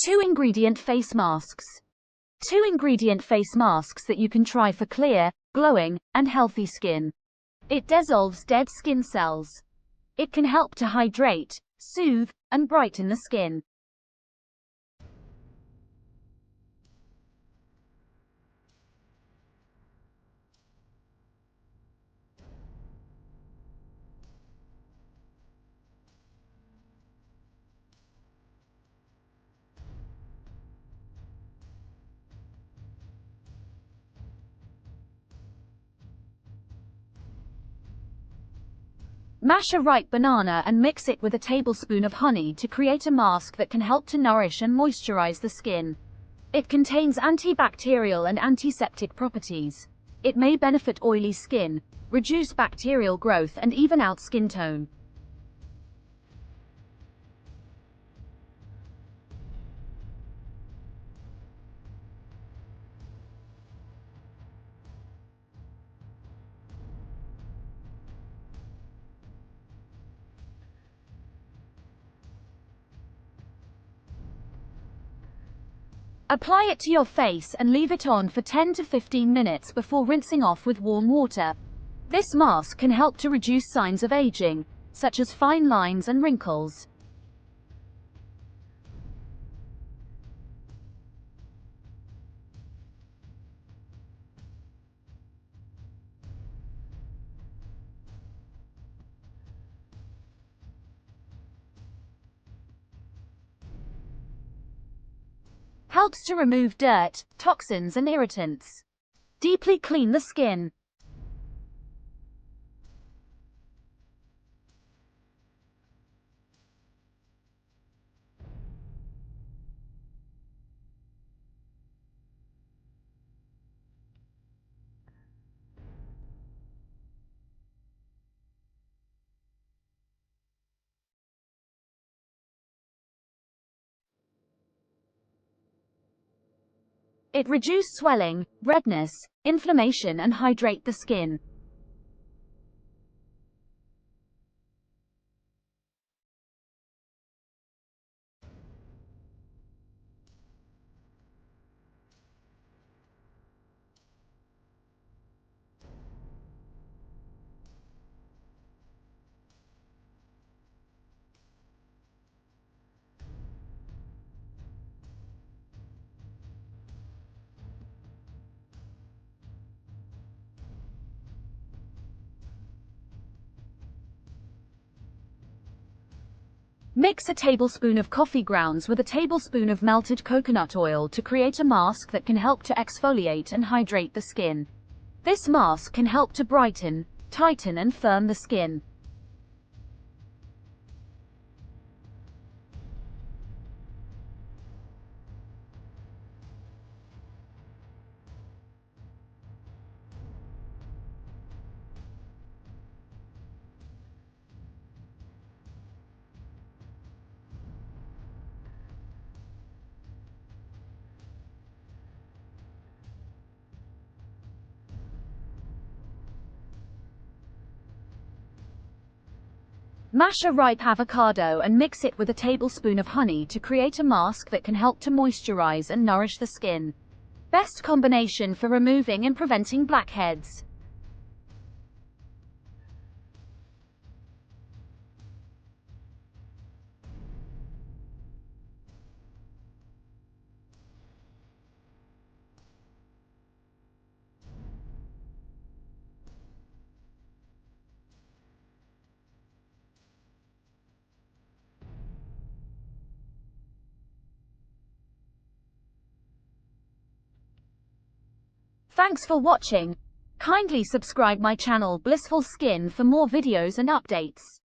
2-ingredient face masks. 2-ingredient face masks that you can try for clear, glowing, and healthy skin. It dissolves dead skin cells. It can help to hydrate, soothe, and brighten the skin. Mash a ripe banana and mix it with a tablespoon of honey to create a mask that can help to nourish and moisturize the skin. It contains antibacterial and antiseptic properties. It may benefit oily skin, reduce bacterial growth, and even out skin tone. Apply it to your face and leave it on for 10 to 15 minutes before rinsing off with warm water. This mask can help to reduce signs of aging, such as fine lines and wrinkles. Helps to remove dirt, toxins, and irritants. Deeply clean the skin. It reduces swelling, redness, inflammation, and hydrate the skin. Mix a tablespoon of coffee grounds with a tablespoon of melted coconut oil to create a mask that can help to exfoliate and hydrate the skin. This mask can help to brighten, tighten, and firm the skin. Mash a ripe avocado and mix it with a tablespoon of honey to create a mask that can help to moisturize and nourish the skin. Best combination for removing and preventing blackheads. Thanks for watching. Kindly subscribe my channel Blissful Skin for more videos and updates.